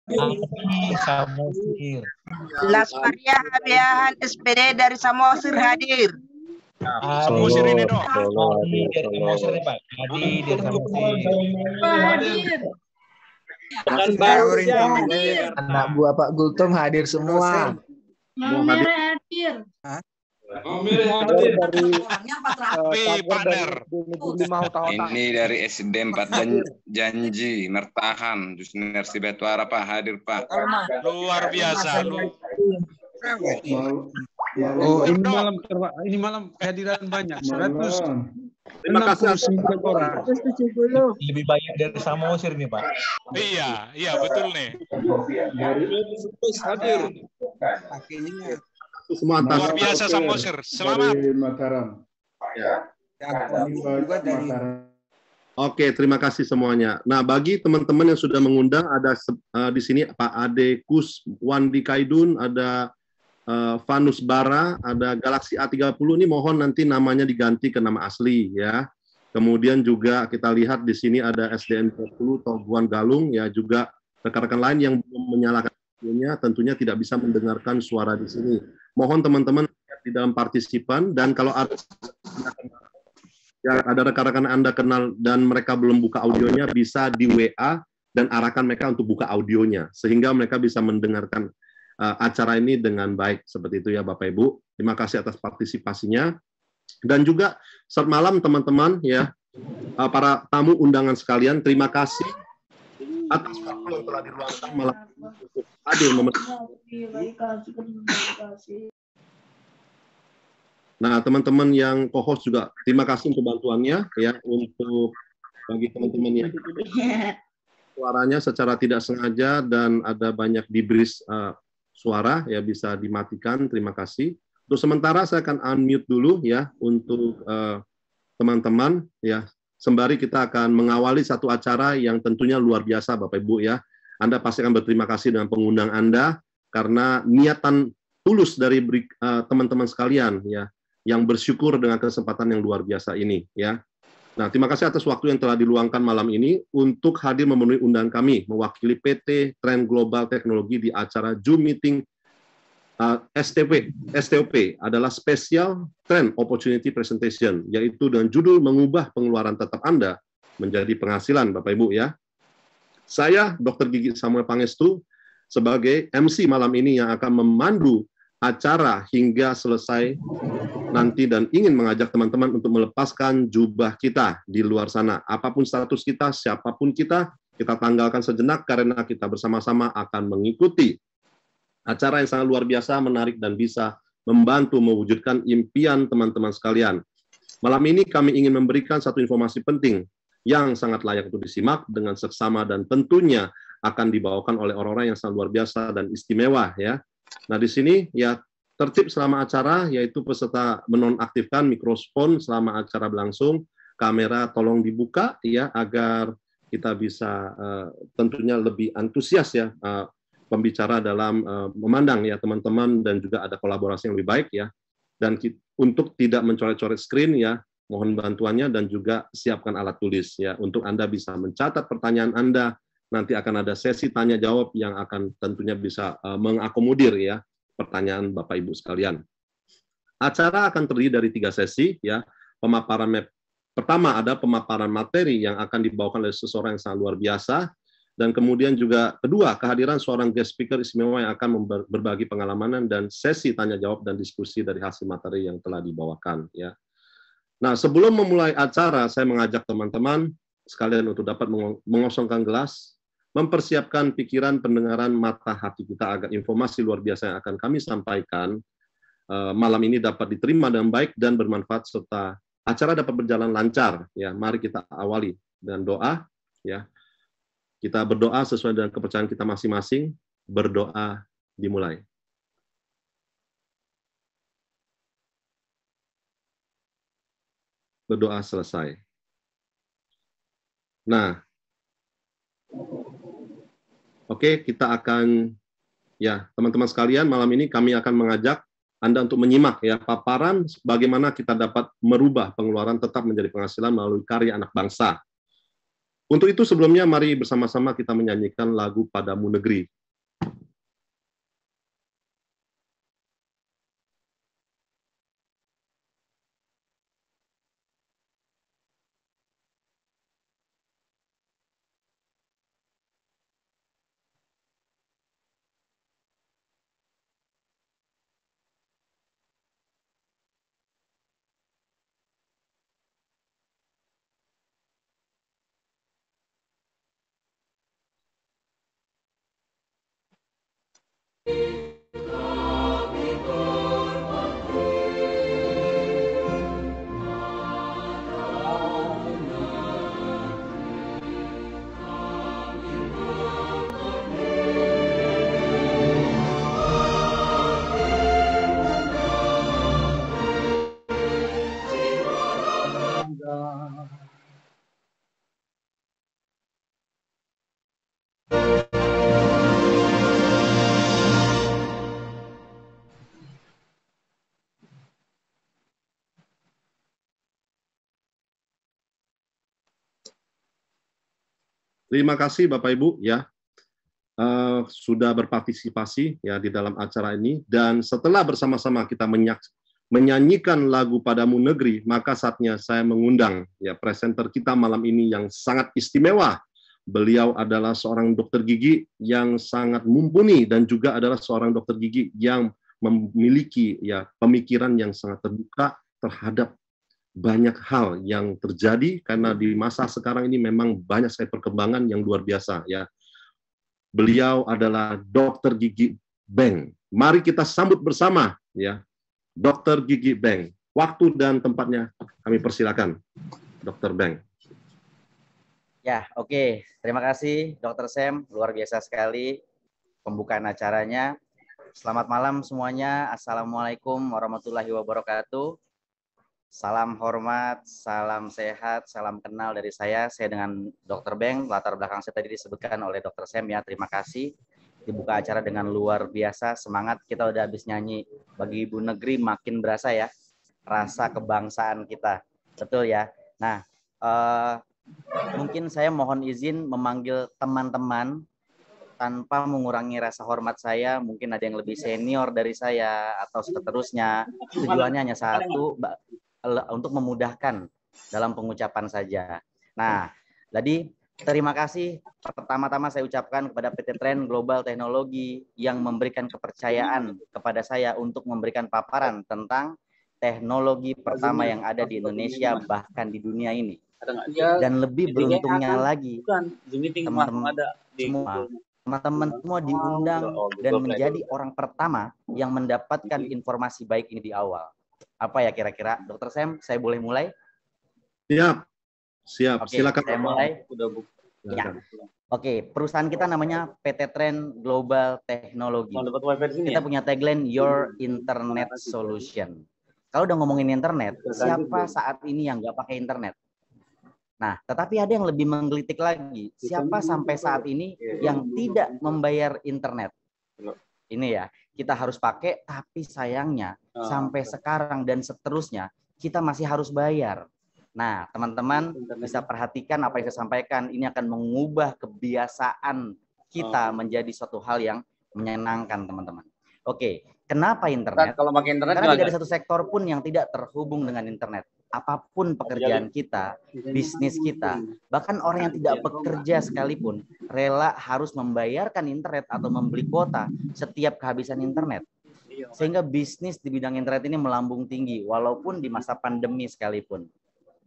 Adi Samosir. Las Maria Habiahan SPD dari Samosir hadir. Samosir ini dong. Adi dari Samosir nih Pak. Adi dari Samosir. Anak buah Pak Gultom hadir semua. hadir. Ini dari SD 4 Janji Mertahan Jusnersi Betuara Pak hadir Pak. Luar biasa lu. Oh, ini malam kehadiran banyak. 169 orang. Lebih banyak dari Samosir nih Pak. Iya betul nih. hadir. Semua Luar biasa Samosir. Selamat. Mataram. Oke, terima kasih semuanya. Nah, bagi teman-teman yang sudah mengundang, ada di sini Pak Ade Kus Wandi Kaidun, ada Vanus Bara, ada Galaxy A30, ini mohon nanti namanya diganti ke nama asli ya. Kemudian juga kita lihat di sini ada SDN 20 Toguan Galung ya, juga rekan-rekan lain yang belum menyalakan videonya tentunya tidak bisa mendengarkan suara di sini. Mohon teman-teman di dalam partisipan, dan kalau ada rekan-rekan Anda kenal dan mereka belum buka audionya, bisa di WA dan arahkan mereka untuk buka audionya sehingga mereka bisa mendengarkan acara ini dengan baik. Seperti itu ya Bapak Ibu. Terima kasih atas partisipasinya. Dan juga selamat malam teman-teman ya, para tamu undangan sekalian. Terima kasih atas waktu yang telah diluangkan malam untuk hadir Nah, teman-teman yang co-host juga terima kasih untuk bantuannya ya, untuk bagi teman-teman yang suaranya secara tidak sengaja dan ada banyak dibris suara ya, bisa dimatikan. Terima kasih. Untuk sementara saya akan unmute dulu ya untuk teman-teman ya, sembari kita akan mengawali satu acara yang tentunya luar biasa Bapak Ibu ya. Anda pasti akan berterima kasih dengan pengundang Anda karena niatan tulus dari teman-teman sekalian ya, yang bersyukur dengan kesempatan yang luar biasa ini ya. Nah, terima kasih atas waktu yang telah diluangkan malam ini untuk hadir memenuhi undangan kami mewakili PT Trend Global Teknologi di acara Zoom Meeting STOP adalah Special Trend Opportunity Presentation, yaitu dengan judul mengubah pengeluaran tetap Anda menjadi penghasilan Bapak Ibu ya. Saya Dr. Gigi Samuel Pangestu sebagai MC malam ini yang akan memandu acara hingga selesai nanti, dan ingin mengajak teman-teman untuk melepaskan jubah kita di luar sana. Apapun status kita, siapapun kita tanggalkan sejenak karena kita bersama-sama akan mengikuti acara yang sangat luar biasa, menarik, dan bisa membantu mewujudkan impian teman-teman sekalian. Malam ini kami ingin memberikan satu informasi penting yang sangat layak untuk disimak dengan seksama dan tentunya akan dibawakan oleh orang-orang yang sangat luar biasa dan istimewa ya. Nah, di sini ya tertib selama acara, yaitu peserta menonaktifkan mikrofon selama acara berlangsung, kamera tolong dibuka ya agar kita bisa tentunya lebih antusias ya pembicara dalam memandang ya teman-teman, dan juga ada kolaborasi yang lebih baik ya. Dan untuk tidak mencoret-coret screen ya, mohon bantuannya, dan juga siapkan alat tulis ya untuk Anda bisa mencatat pertanyaan Anda. Nanti akan ada sesi tanya jawab yang akan tentunya bisa mengakomodir ya pertanyaan Bapak Ibu sekalian. Acara akan terdiri dari 3 sesi ya. Pertama ada pemaparan materi yang akan dibawakan oleh seseorang yang sangat luar biasa, dan kemudian juga kedua kehadiran seorang guest speaker istimewa yang akan berbagi pengalaman, dan sesi tanya jawab dan diskusi dari hasil materi yang telah dibawakan ya. Nah, sebelum memulai acara, saya mengajak teman-teman sekalian untuk dapat mengosongkan gelas, mempersiapkan pikiran, pendengaran, mata hati kita agar informasi luar biasa yang akan kami sampaikan malam ini dapat diterima dengan baik dan bermanfaat, serta acara dapat berjalan lancar ya. Mari kita awali dengan doa ya. Kita berdoa sesuai dengan kepercayaan kita masing-masing. Berdoa dimulai. Berdoa selesai. Nah, oke, kita akan ya teman-teman sekalian, malam ini kami akan mengajak Anda untuk menyimak ya paparan bagaimana kita dapat merubah pengeluaran tetap menjadi penghasilan melalui karya anak bangsa. Untuk itu sebelumnya mari bersama-sama kita menyanyikan lagu Padamu Negeri Terima kasih Bapak Ibu ya sudah berpartisipasi ya di dalam acara ini, dan setelah bersama-sama kita menyanyikan lagu Padamu Negeri, maka saatnya saya mengundang ya presenter kita malam ini yang sangat istimewa. Beliau adalah seorang dokter gigi yang sangat mumpuni dan juga adalah seorang dokter gigi yang memiliki ya pemikiran yang sangat terbuka terhadap banyak hal yang terjadi, karena di masa sekarang ini memang banyak sekali perkembangan yang luar biasa ya. Beliau adalah Dokter Gigi Beng. Mari kita sambut bersama ya Dokter Gigi Beng. Waktu dan tempatnya kami persilakan, Dokter Beng. Ya, oke. Terima kasih Dokter Sam, luar biasa sekali pembukaan acaranya. Selamat malam semuanya. Assalamualaikum warahmatullahi wabarakatuh. Salam hormat, salam sehat, salam kenal dari saya. Saya dengan Dr. Beng, latar belakang saya tadi disebutkan oleh Dr. Sam ya. Terima kasih. Dibuka acara dengan luar biasa, semangat. Kita udah habis nyanyi Bagi Ibu Negeri, makin berasa ya rasa kebangsaan kita. Betul ya. Nah, mungkin saya mohon izin memanggil teman-teman tanpa mengurangi rasa hormat saya. Mungkin ada yang lebih senior dari saya atau seterusnya. Tujuannya hanya satu, untuk memudahkan dalam pengucapan saja. Nah, jadi terima kasih pertama-tama saya ucapkan kepada PT Trend Global Teknologi yang memberikan kepercayaan kepada saya untuk memberikan paparan tentang teknologi pertama yang ada di Indonesia, bahkan di dunia ini. Dan lebih beruntungnya lagi, teman-teman semua diundang dan menjadi orang pertama yang mendapatkan informasi baik ini di awal. Apa ya kira-kira, Dokter Sam? Saya boleh mulai? Siap. Oke, Silakan. saya mulai. Ya. Oke, perusahaan kita namanya PT Trend Global Teknologi. Kita punya tagline Your Internet Solution. Kalau udah ngomongin internet, siapa saat ini yang nggak pakai internet? Nah, tetapi ada yang lebih menggelitik lagi. Siapa sampai saat ini yang tidak membayar internet? Ini ya, kita harus pakai, tapi sayangnya sampai sekarang dan seterusnya kita masih harus bayar. Nah, teman-teman bisa perhatikan apa yang saya sampaikan. Ini akan mengubah kebiasaan kita menjadi suatu hal yang menyenangkan, teman-teman. Oke, kenapa internet? Kalau pakai internet, karena tidak ada satu sektor pun yang tidak terhubung dengan internet. Apapun pekerjaan kita, bisnis kita, bahkan orang yang tidak bekerja sekalipun rela harus membayarkan internet atau membeli kuota setiap kehabisan internet. Sehingga bisnis di bidang internet ini melambung tinggi walaupun di masa pandemi sekalipun.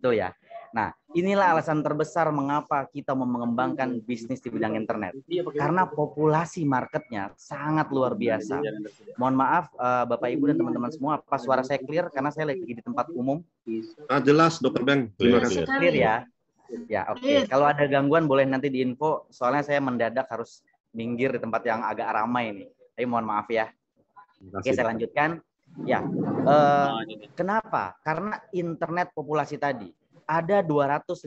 Betul ya. Nah, inilah alasan terbesar mengapa kita mau mengembangkan bisnis di bidang internet. Karena populasi marketnya sangat luar biasa. Mohon maaf Bapak Ibu dan teman-teman semua, apa suara saya clear karena saya lagi di tempat umum? Jelas, Dokter Beng. Terima kasih. Clear ya. Ya, oke. Kalau ada gangguan boleh nanti diinfo. Soalnya saya mendadak harus minggir di tempat yang agak ramai ini. Tapi mohon maaf ya. Oke, saya lanjutkan. Ya, kenapa? Karena internet populasi tadi. Ada 215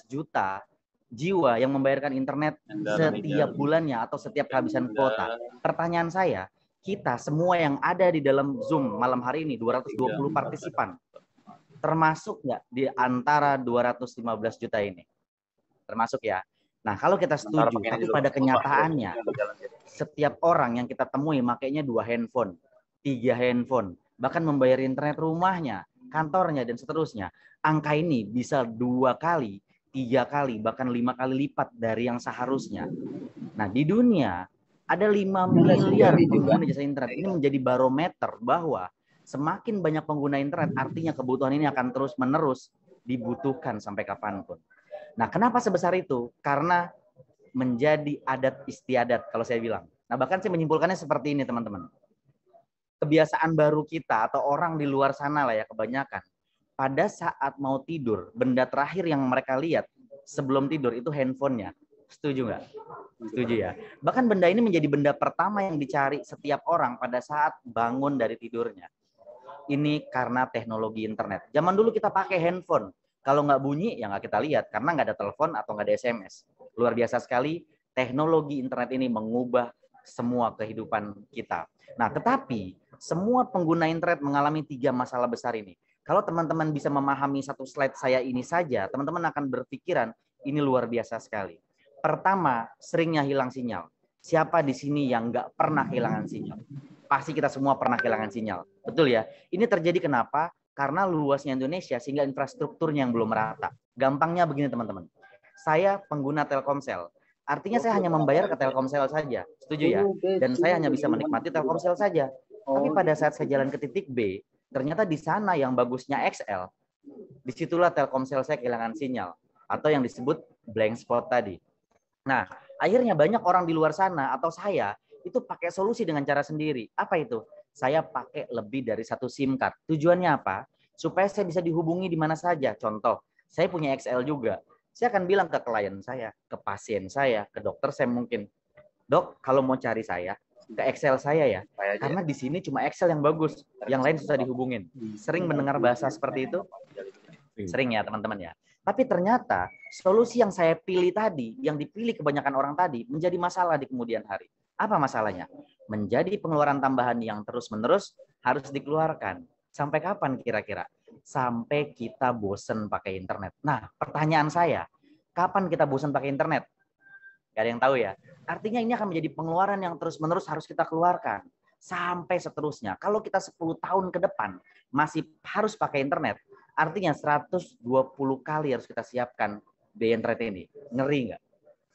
juta jiwa yang membayarkan internet setiap bulannya atau setiap kehabisan kuota. Pertanyaan saya, kita semua yang ada di dalam Zoom malam hari ini, 220 partisipan, termasuk nggak di antara 215 juta ini? Termasuk ya. Nah, kalau kita setuju, tapi pada kenyataannya, setiap orang yang kita temui makanya 2 handphone, 3 handphone, bahkan membayar internet rumahnya, kantornya, dan seterusnya. Angka ini bisa 2 kali, 3 kali, bahkan 5 kali lipat dari yang seharusnya. Nah, di dunia ada 5 miliar pengguna jasa internet. Ini menjadi barometer bahwa semakin banyak pengguna internet, artinya kebutuhan ini akan terus-menerus dibutuhkan sampai kapanpun. Nah, kenapa sebesar itu? Karena menjadi adat istiadat, kalau saya bilang. Nah, bahkan saya menyimpulkannya seperti ini, teman-teman. Kebiasaan baru kita atau orang di luar sana lah ya, kebanyakan. Pada saat mau tidur, benda terakhir yang mereka lihat sebelum tidur itu handphonenya. Setuju nggak? Setuju ya. Bahkan benda ini menjadi benda pertama yang dicari setiap orang pada saat bangun dari tidurnya. Ini karena teknologi internet. Zaman dulu kita pakai handphone. Kalau nggak bunyi, ya nggak kita lihat. Karena nggak ada telepon atau nggak ada SMS. Luar biasa sekali, teknologi internet ini mengubah semua kehidupan kita. Nah, tetapi semua pengguna internet mengalami 3 masalah besar ini. Kalau teman-teman bisa memahami satu slide saya ini saja, teman-teman akan berpikiran ini luar biasa sekali. Pertama, seringnya hilang sinyal. Siapa di sini yang nggak pernah kehilangan sinyal? Pasti kita semua pernah kehilangan sinyal. Betul ya? Ini terjadi kenapa? Karena luasnya Indonesia sehingga infrastrukturnya yang belum merata. Gampangnya begini teman-teman. Saya pengguna Telkomsel. Artinya saya hanya membayar ke Telkomsel saja. Setuju ya? Dan saya hanya bisa menikmati Telkomsel saja. Tapi pada saat saya jalan ke titik B, ternyata di sana yang bagusnya XL, disitulah Telkomsel saya kehilangan sinyal. Atau yang disebut blank spot tadi. Nah, akhirnya banyak orang di luar sana atau saya itu pakai solusi dengan cara sendiri. Apa itu? Saya pakai lebih dari satu SIM card. Tujuannya apa? Supaya saya bisa dihubungi di mana saja. Contoh, saya punya XL juga. Saya akan bilang ke klien saya, ke pasien saya, ke dokter saya mungkin, Dok, kalau mau cari saya, ke XL saya ya. Karena di sini cuma XL yang bagus, yang lain susah dihubungin. Sering mendengar bahasa seperti itu? Sering ya teman-teman ya. Tapi ternyata solusi yang saya pilih tadi, yang dipilih kebanyakan orang tadi, menjadi masalah di kemudian hari. Apa masalahnya? Menjadi pengeluaran tambahan yang terus-menerus harus dikeluarkan. Sampai kapan kira-kira? Sampai kita bosen pakai internet. Nah, pertanyaan saya, kapan kita bosen pakai internet? Gak ada yang tahu ya. Artinya ini akan menjadi pengeluaran yang terus-menerus harus kita keluarkan. Sampai seterusnya. Kalau kita 10 tahun ke depan masih harus pakai internet, artinya 120 kali harus kita siapkan biaya internet ini. Ngeri nggak?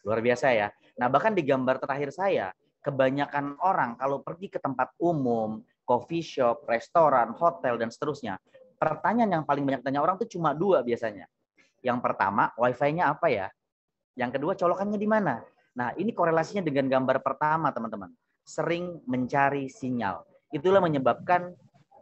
Luar biasa ya. Nah, bahkan di gambar terakhir saya, kebanyakan orang kalau pergi ke tempat umum, coffee shop, restoran, hotel, dan seterusnya, pertanyaan yang paling banyak tanya orang itu cuma 2 biasanya. Yang pertama, wifi-nya apa ya? Yang kedua, colokannya di mana? Nah, ini korelasinya dengan gambar pertama, teman-teman. Sering mencari sinyal. Itulah menyebabkan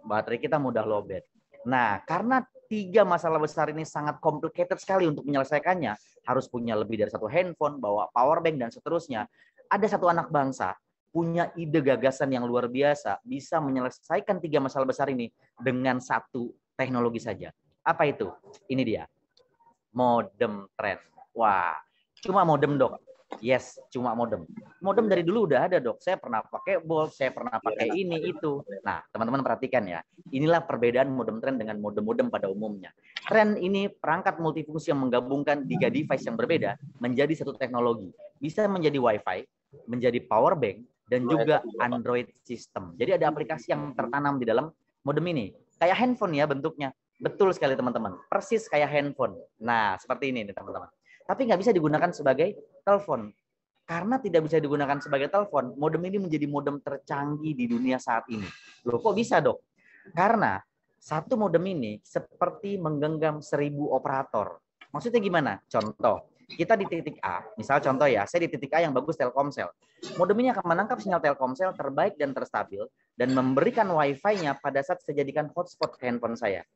baterai kita mudah lowbat. Nah, karena 3 masalah besar ini sangat complicated sekali untuk menyelesaikannya, harus punya lebih dari 1 handphone, bawa power bank, dan seterusnya. Ada satu anak bangsa punya ide gagasan yang luar biasa, bisa menyelesaikan 3 masalah besar ini dengan 1 teknologi saja. Apa itu? Ini dia. Modem Tren. Wah, cuma modem, Dok. Yes, cuma modem. Modem dari dulu udah ada, Dok. Saya pernah pakai Bolt, saya pernah pakai ini, itu. Nah, teman-teman perhatikan ya. Inilah perbedaan modem Tren dengan modem-modem pada umumnya. Tren ini perangkat multifungsi yang menggabungkan 3 device yang berbeda menjadi satu teknologi. Bisa menjadi Wi-Fi, menjadi power bank, dan juga Android system. Jadi ada aplikasi yang tertanam di dalam modem ini. Kayak handphone ya bentuknya. Betul sekali teman-teman. Persis kayak handphone. Nah, seperti ini nih teman-teman. Tapi nggak bisa digunakan sebagai telepon. Karena tidak bisa digunakan sebagai telepon, modem ini menjadi modem tercanggih di dunia saat ini. Loh, kok bisa, Dok? Karena satu modem ini seperti menggenggam 1000 operator. Maksudnya gimana? Contoh, kita di titik A, misal contoh ya, saya di titik A yang bagus Telkomsel. Modem ini akan menangkap sinyal Telkomsel terbaik dan terstabil dan memberikan Wi-Fi-nya pada saat saya jadikan hotspot ke handphone saya.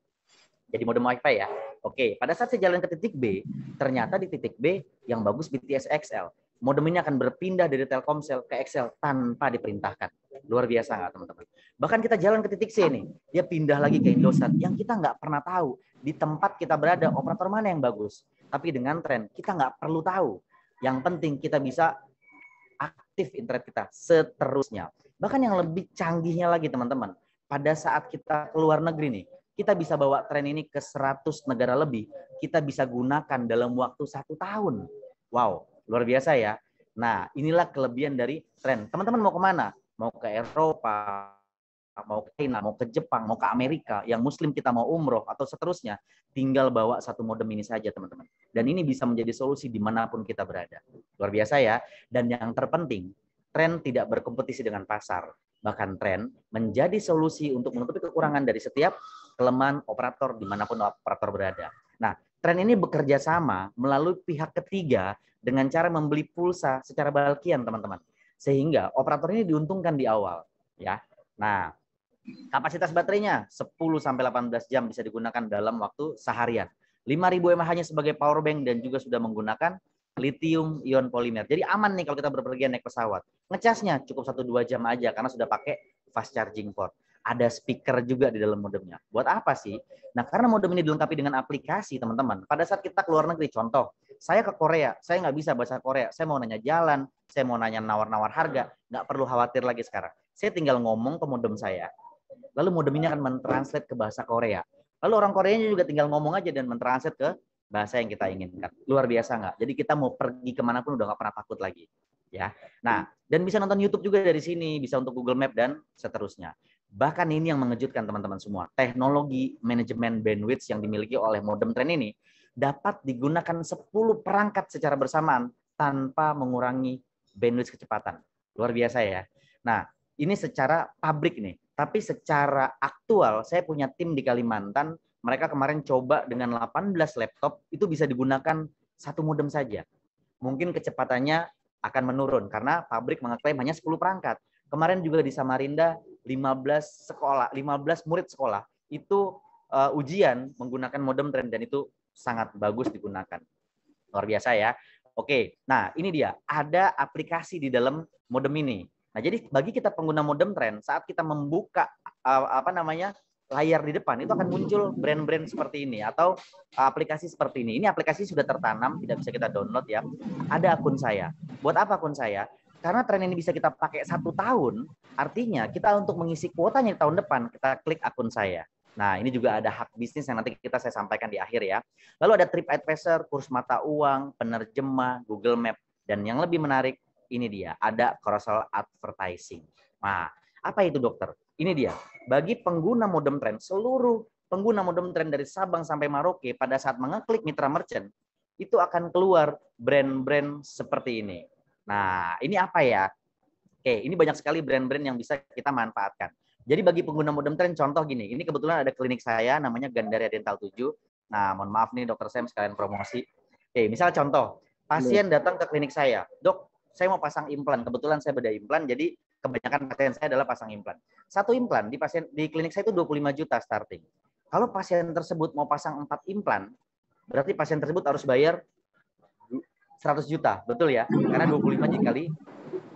Jadi modem Wi-Fi ya. Oke, pada saat saya jalan ke titik B, ternyata di titik B yang bagus BTS XL. Modem ini akan berpindah dari Telkomsel ke XL tanpa diperintahkan. Luar biasa nggak teman-teman? Bahkan kita jalan ke titik C nih, dia pindah lagi ke Indosat yang kita nggak pernah tahu di tempat kita berada operator mana yang bagus. Tapi dengan Tren kita nggak perlu tahu. Yang penting kita bisa aktif internet kita seterusnya. Bahkan yang lebih canggihnya lagi teman-teman, pada saat kita keluar negeri nih, kita bisa bawa Tren ini ke 100 negara lebih. Kita bisa gunakan dalam waktu 1 tahun. Wow, luar biasa ya. Nah, inilah kelebihan dari Tren. Teman-teman mau kemana? Mau ke Eropa, mau ke China, mau ke Jepang, mau ke Amerika, yang Muslim kita mau umroh, atau seterusnya. Tinggal bawa satu modem ini saja, teman-teman. Dan ini bisa menjadi solusi dimanapun kita berada. Luar biasa ya. Dan yang terpenting, Tren tidak berkompetisi dengan pasar. Bahkan Tren menjadi solusi untuk menutupi kekurangan dari setiap kelemahan operator dimanapun operator berada. Nah, Tren ini bekerja sama melalui pihak ketiga dengan cara membeli pulsa secara balkian, teman-teman. Sehingga operator ini diuntungkan di awal. Ya. Nah, kapasitas baterainya 10-18 jam bisa digunakan dalam waktu seharian. 5.000 mAh-nya sebagai power bank dan juga sudah menggunakan lithium ion polimer. Jadi aman nih kalau kita berpergian naik pesawat. Ngecasnya cukup 1-2 jam aja karena sudah pakai fast charging port. Ada speaker juga di dalam modemnya. Buat apa sih? Nah, karena modem ini dilengkapi dengan aplikasi, teman-teman. Pada saat kita keluar negeri, contoh, saya ke Korea, saya nggak bisa bahasa Korea. Saya mau nanya jalan, saya mau nanya nawar-nawar harga, nggak perlu khawatir lagi sekarang. Saya tinggal ngomong ke modem saya, lalu modem ini akan mentranslate ke bahasa Korea. Lalu orang Koreanya juga tinggal ngomong aja dan mentranslate ke bahasa yang kita inginkan. Luar biasa nggak? Jadi kita mau pergi kemanapun udah nggak pernah takut lagi. Ya. Nah, dan bisa nonton YouTube juga dari sini, bisa untuk Google Map dan seterusnya. Bahkan ini yang mengejutkan teman-teman semua. Teknologi manajemen bandwidth yang dimiliki oleh modem tren ini dapat digunakan 10 perangkat secara bersamaan tanpa mengurangi bandwidth kecepatan. Luar biasa ya. Nah, ini secara pabrik nih. Tapi secara aktual, saya punya tim di Kalimantan, mereka kemarin coba dengan 18 laptop, itu bisa digunakan satu modem saja. Mungkin kecepatannya akan menurun, karena pabrik mengklaim hanya 10 perangkat. Kemarin juga di Samarinda, 15 murid sekolah, itu ujian menggunakan modem tren, dan itu sangat bagus digunakan. Luar biasa ya. Oke, nah ini dia, ada aplikasi di dalam modem ini. Nah, jadi bagi kita pengguna modem tren, saat kita membuka layar di depan, itu akan muncul brand-brand seperti ini atau aplikasi seperti ini. Ini aplikasi sudah tertanam, tidak bisa kita download ya. Ada akun saya. Buat apa akun saya? Karena tren ini bisa kita pakai 1 tahun, artinya kita untuk mengisi kuotanya di tahun depan, kita klik akun saya. Nah, ini juga ada hak bisnis yang nanti saya sampaikan di akhir ya. Lalu ada TripAdvisor, kurs mata uang, penerjemah, Google Map, dan yang lebih menarik, ini dia, ada carousel advertising. Nah, apa itu dokter? Ini dia, bagi pengguna modem tren, seluruh pengguna modem tren dari Sabang sampai Merauke pada saat mengeklik mitra merchant, itu akan keluar brand-brand seperti ini. Nah, ini apa ya? Oke, ini banyak sekali brand-brand yang bisa kita manfaatkan. Jadi bagi pengguna modem tren, contoh gini, ini kebetulan ada klinik saya, namanya Gandaria Dental 7. Nah, mohon maaf nih dokter Sam, sekalian promosi. Oke, misal contoh, pasien datang ke klinik saya, dok, saya mau pasang implan. Kebetulan saya bedah implan, jadi kebanyakan pasien saya adalah pasang implan. Satu implan di klinik saya itu 25 juta starting. Kalau pasien tersebut mau pasang 4 implan, berarti pasien tersebut harus bayar 100 juta, betul ya? Karena 25 dikali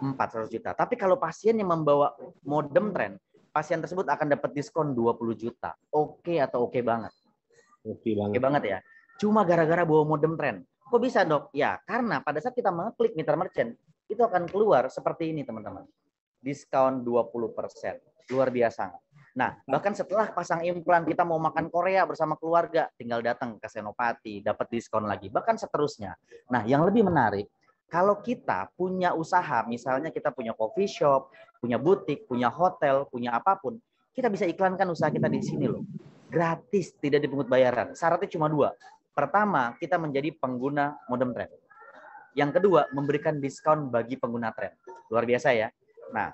400 juta. Tapi kalau pasien yang membawa modem tren, pasien tersebut akan dapat diskon 20 juta. Oke atau oke banget? Oke banget ya. Cuma gara-gara bawa modem tren. Kok bisa dok? Ya, karena pada saat kita mengeklik mitra merchant, itu akan keluar seperti ini teman-teman. Diskon 20%. Luar biasa. Nah, bahkan setelah pasang implan, kita mau makan Korea bersama keluarga, tinggal datang ke Senopati, dapat diskon lagi. Bahkan seterusnya. Nah, yang lebih menarik, kalau kita punya usaha, misalnya kita punya coffee shop, punya butik, punya hotel, punya apapun, kita bisa iklankan usaha kita di sini loh. Gratis, tidak dipungut bayaran. Syaratnya cuma 2. Pertama, kita menjadi pengguna modem tren. Yang kedua, memberikan diskon bagi pengguna tren. Luar biasa ya. Nah,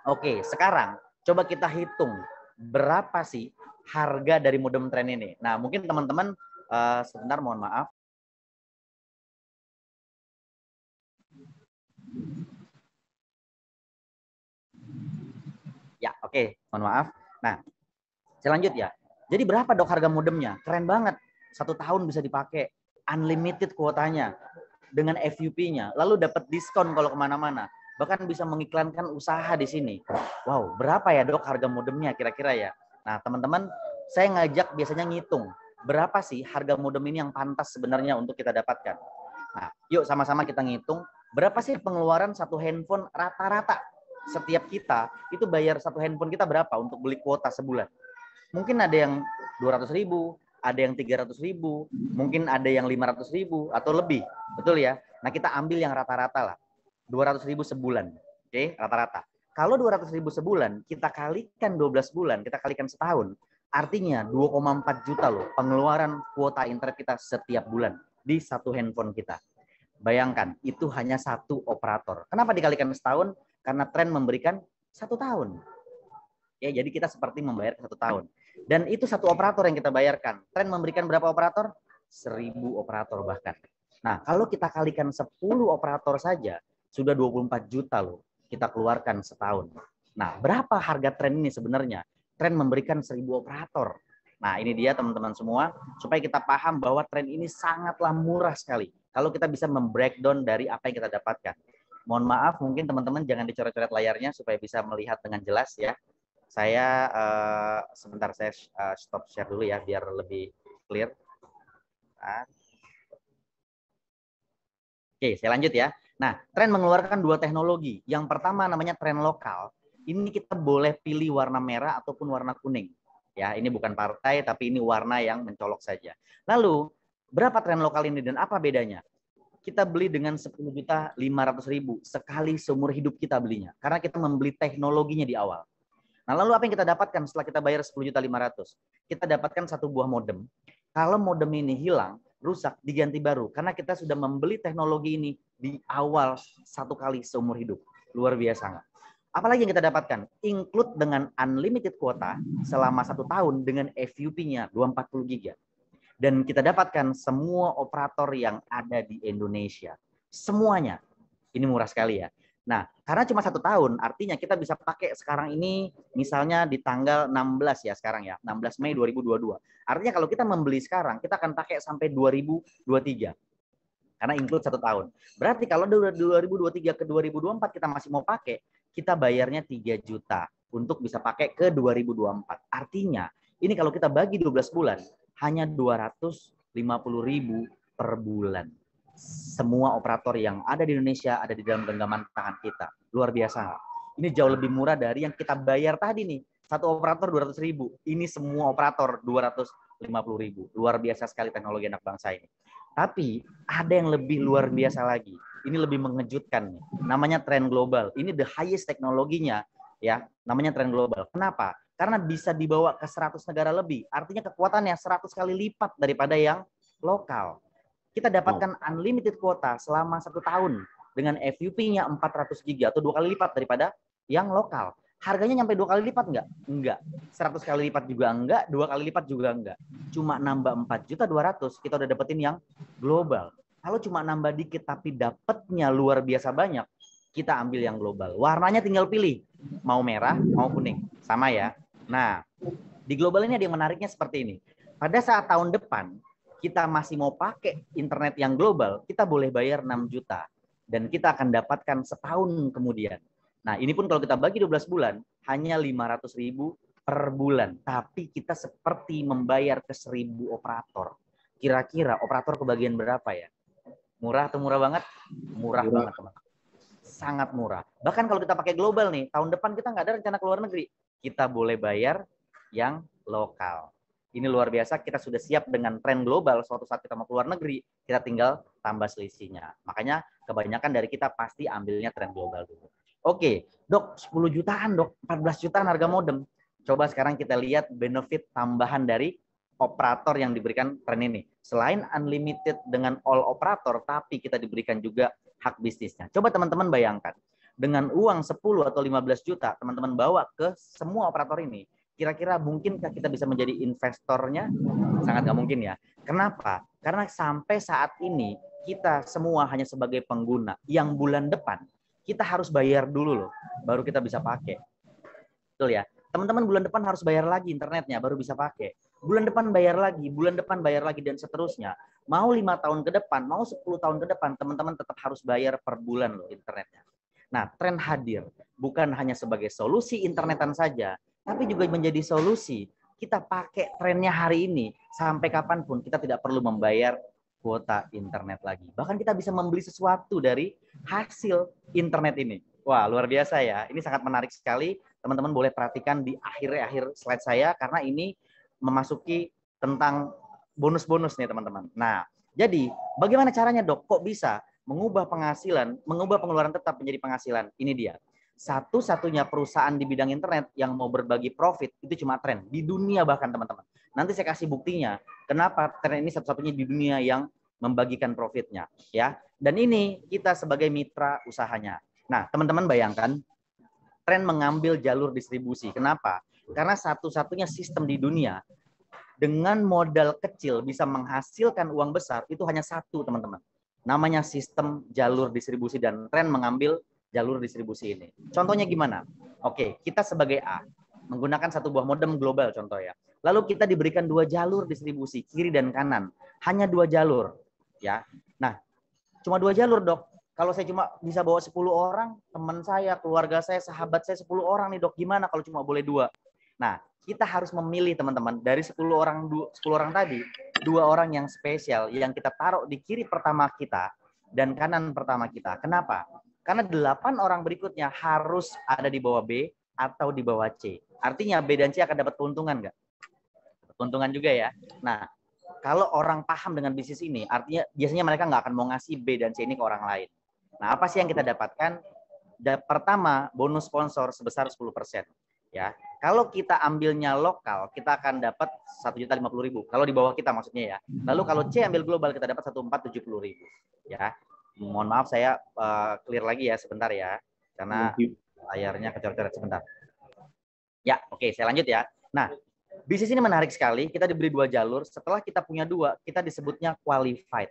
oke, sekarang coba kita hitung berapa sih harga dari modem tren ini. Nah, mungkin teman-teman sebentar, mohon maaf. Ya, oke, mohon maaf. Nah, saya lanjut ya. Jadi berapa dok harga modemnya? Keren banget. 1 tahun bisa dipakai, unlimited kuotanya, dengan FUP-nya, lalu dapat diskon kalau kemana-mana, bahkan bisa mengiklankan usaha di sini. Wow, berapa ya dok harga modemnya kira-kira ya? Nah teman-teman, saya ngajak biasanya ngitung, berapa sih harga modem ini yang pantas sebenarnya untuk kita dapatkan. Nah, yuk sama-sama kita ngitung, berapa sih pengeluaran satu handphone rata-rata setiap kita, itu bayar satu handphone kita berapa untuk beli kuota sebulan? Mungkin ada yang 200.000, ada yang 300.000, mungkin ada yang 500.000 atau lebih, betul ya? Nah kita ambil yang rata-rata lah, 200.000 sebulan, oke, rata-rata. Kalau 200.000 sebulan, kita kalikan 12 bulan, kita kalikan setahun, artinya 2,4 juta loh pengeluaran kuota internet kita setiap bulan di satu handphone kita. Bayangkan, itu hanya satu operator. Kenapa dikalikan setahun? Karena tren memberikan 1 tahun. Ya, jadi kita seperti membayar 1 tahun. Dan itu satu operator yang kita bayarkan. Tren memberikan berapa operator? 1.000 operator bahkan. Nah, kalau kita kalikan 10 operator saja, sudah 24 juta loh kita keluarkan setahun. Nah, berapa harga tren ini sebenarnya? Tren memberikan 1.000 operator. Nah, ini dia teman-teman semua, supaya kita paham bahwa tren ini sangatlah murah sekali. Kalau kita bisa membreakdown dari apa yang kita dapatkan. Mohon maaf, mungkin teman-teman jangan dicoret-coret layarnya supaya bisa melihat dengan jelas ya. Saya sebentar, saya stop share dulu ya biar lebih clear. Oke, saya lanjut ya. Nah, tren mengeluarkan 2 teknologi. Yang pertama namanya tren lokal. Ini kita boleh pilih warna merah ataupun warna kuning. Ya, ini bukan partai tapi ini warna yang mencolok saja. Lalu Berapa tren lokal ini dan apa bedanya? Kita beli dengan 10.500.000 sekali seumur hidup kita belinya. Karena kita membeli teknologinya di awal. Nah, lalu apa yang kita dapatkan setelah kita bayar 10.500.000? Kita dapatkan satu buah modem. Kalau modem ini hilang, rusak, diganti baru. Karena kita sudah membeli teknologi ini di awal satu kali seumur hidup. Luar biasa nggak? Apalagi yang kita dapatkan? Include dengan unlimited kuota selama 1 tahun dengan FUP-nya 240 GB. Dan kita dapatkan semua operator yang ada di Indonesia. Semuanya. Ini murah sekali ya. Nah, karena cuma 1 tahun, artinya kita bisa pakai sekarang ini, misalnya di tanggal 16 ya sekarang ya, 16 Mei 2022. Artinya kalau kita membeli sekarang, kita akan pakai sampai 2023. Karena include 1 tahun. Berarti kalau 2023 ke 2024 kita masih mau pakai, kita bayarnya 3 juta untuk bisa pakai ke 2024. Artinya, ini kalau kita bagi 12 bulan, hanya 250.000 per bulan. Semua operator yang ada di Indonesia ada di dalam genggaman tangan kita. Luar biasa. Ini jauh lebih murah dari yang kita bayar tadi nih. Satu operator 200.000. Ini semua operator 250.000. Luar biasa sekali teknologi anak bangsa ini. Tapi ada yang lebih luar biasa lagi. Ini lebih mengejutkan nih. Namanya tren global. Ini the highest teknologinya ya. Namanya tren global. Kenapa? Karena bisa dibawa ke 100 negara lebih. Artinya kekuatannya 100 kali lipat daripada yang lokal. Kita dapatkan unlimited kuota selama 1 tahun dengan FUP-nya 400 GB atau 2 kali lipat daripada yang lokal. Harganya nyampe 2 kali lipat enggak? Enggak. 100 kali lipat juga enggak, 2 kali lipat juga enggak. Cuma nambah 4.200.000 kita udah dapetin yang global. Kalau cuma nambah dikit tapi dapatnya luar biasa banyak, kita ambil yang global. Warnanya tinggal pilih. Mau merah, mau kuning. Sama ya. Nah, di global ini ada yang menariknya seperti ini. Pada saat tahun depan, kita masih mau pakai internet yang global, kita boleh bayar 6 juta. Dan kita akan dapatkan setahun kemudian. Nah, ini pun kalau kita bagi 12 bulan, hanya 500.000 per bulan. Tapi kita seperti membayar ke 1.000 operator. Kira-kira operator kebagian berapa ya? Murah atau murah banget? Murah banget, teman-teman. Sangat murah. Bahkan kalau kita pakai global nih, tahun depan kita nggak ada rencana keluar negeri. Kita boleh bayar yang lokal. Ini luar biasa, kita sudah siap dengan tren global. Suatu saat kita mau keluar negeri, kita tinggal tambah selisihnya. Makanya kebanyakan dari kita pasti ambilnya tren global dulu. Oke, dok, 10 jutaan dok, 14 jutaan harga modem. Coba sekarang kita lihat benefit tambahan dari operator yang diberikan tren ini. Selain unlimited dengan all operator, tapi kita diberikan juga hak bisnisnya. Coba teman-teman bayangkan, dengan uang 10 atau 15 juta, teman-teman bawa ke semua operator ini, kira-kira mungkinkah kita bisa menjadi investornya? Sangat nggak mungkin ya. Kenapa? Karena sampai saat ini, kita semua hanya sebagai pengguna. Yang bulan depan, kita harus bayar dulu loh, baru kita bisa pakai. Betul ya? Teman-teman bulan depan harus bayar lagi internetnya, baru bisa pakai. Bulan depan bayar lagi, dan seterusnya. Mau 5 tahun ke depan, mau 10 tahun ke depan, teman-teman tetap harus bayar per bulan loh internetnya. Nah, tren hadir bukan hanya sebagai solusi internetan saja, tapi juga menjadi solusi. Kita pakai trennya hari ini, sampai kapanpun kita tidak perlu membayar kuota internet lagi. Bahkan kita bisa membeli sesuatu dari hasil internet ini. Wah, luar biasa ya. Ini sangat menarik sekali. Teman-teman boleh perhatikan di akhir slide saya, karena ini memasuki tentang bonus-bonus nih teman-teman. Nah, jadi bagaimana caranya dok? Kok bisa mengubah penghasilan, mengubah pengeluaran tetap menjadi penghasilan? Ini dia. Satu-satunya perusahaan di bidang internet yang mau berbagi profit itu cuma tren. Di dunia bahkan teman-teman. Nanti saya kasih buktinya. Kenapa tren ini satu-satunya di dunia yang membagikan profitnya. Ya. Dan ini kita sebagai mitra usahanya. Nah, teman-teman bayangkan, tren mengambil jalur distribusi. Kenapa? Karena satu-satunya sistem di dunia dengan modal kecil bisa menghasilkan uang besar itu hanya satu, teman-teman. Namanya sistem jalur distribusi, dan tren mengambil jalur distribusi ini. Contohnya gimana? Oke, kita sebagai A menggunakan satu buah modem global contoh ya. Lalu kita diberikan 2 jalur distribusi, kiri dan kanan. Hanya 2 jalur, ya. Nah, cuma 2 jalur, dok. Kalau saya cuma bisa bawa 10 orang, teman saya, keluarga saya, sahabat saya 10 orang nih, dok. Gimana kalau cuma boleh 2? Nah, kita harus memilih teman-teman dari 10 orang tadi, 2 orang yang spesial yang kita taruh di kiri pertama kita dan kanan pertama kita. Kenapa? Karena 8 orang berikutnya harus ada di bawah B atau di bawah C. Artinya B dan C akan dapat keuntungan nggak? Keuntungan juga ya. Nah, kalau orang paham dengan bisnis ini, artinya biasanya mereka nggak akan mau ngasih B dan C ini ke orang lain. Nah, apa sih yang kita dapatkan? Pertama, bonus sponsor sebesar 10%. Ya, kalau kita ambilnya lokal, kita akan dapat 1.050.000. Kalau di bawah kita maksudnya ya. Lalu kalau C ambil global, kita dapat 1.470.000. Ya, mohon maaf saya clear lagi ya sebentar ya, karena layarnya kecor-coret sebentar. Ya, oke, saya lanjut ya. Nah, bisnis ini menarik sekali. Kita diberi 2 jalur. Setelah kita punya 2, kita disebutnya qualified.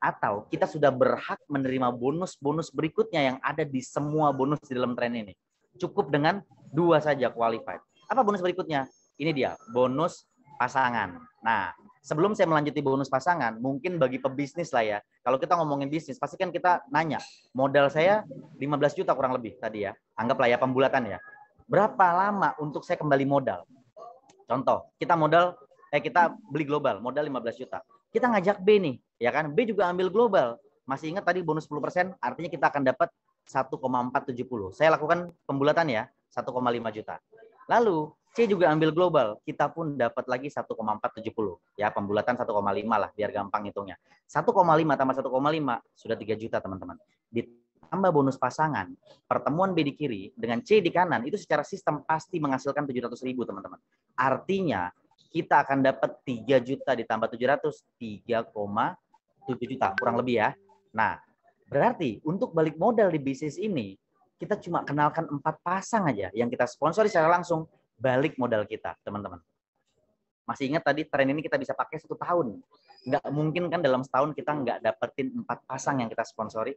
Atau kita sudah berhak menerima bonus-bonus berikutnya yang ada di semua bonus di dalam tren ini. Cukup dengan 2 saja qualified. Apa bonus berikutnya? Ini dia, bonus pasangan. Nah, sebelum saya melanjuti bonus pasangan, mungkin bagi pebisnis lah ya. Kalau kita ngomongin bisnis, pasti kan kita nanya, modal saya 15 juta kurang lebih tadi ya. Anggaplah ya pembulatan ya. Berapa lama untuk saya kembali modal? Contoh, kita beli global, modal 15 juta. Kita ngajak B nih, ya kan? B juga ambil global. Masih ingat tadi bonus 10%, artinya kita akan dapat 1,470. Saya lakukan pembulatan ya, 1,5 juta. Lalu C juga ambil global, kita pun dapat lagi 1,470. Ya, pembulatan 1,5 lah, biar gampang hitungnya. 1,5 tambah 1,5 sudah 3 juta, teman-teman. Ditambah bonus pasangan, pertemuan B di kiri dengan C di kanan, itu secara sistem pasti menghasilkan 700.000, teman-teman. Artinya, kita akan dapat 3 juta ditambah 700, 3,7 juta, kurang lebih ya. Nah, berarti untuk balik modal di bisnis ini, kita cuma kenalkan 4 pasang aja yang kita sponsori secara langsung, balik modal kita, teman-teman. Masih ingat tadi tren ini kita bisa pakai 1 tahun. Nggak mungkin kan dalam setahun kita nggak dapetin 4 pasang yang kita sponsori.